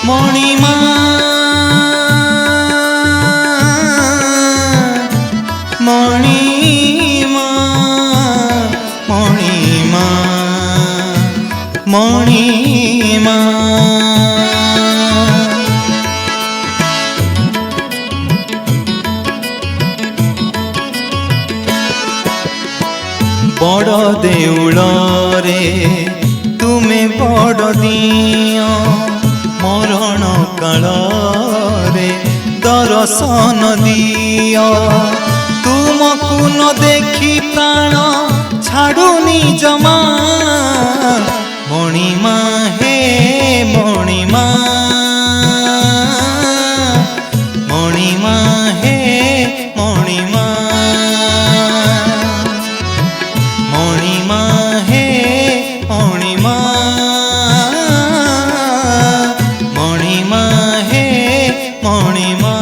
मणिमा मणिमा मणिमा मणिमा बड़ देउल रे तुमे बड़ दिय मरण काल रे दर्शन दिय तुमको न देखी प्राण छाड़ुनी जमा मणिमा हे मणिमा मणिमा हे मणिमा मणिमा हे मणिमा मणिमा हे मणिमा।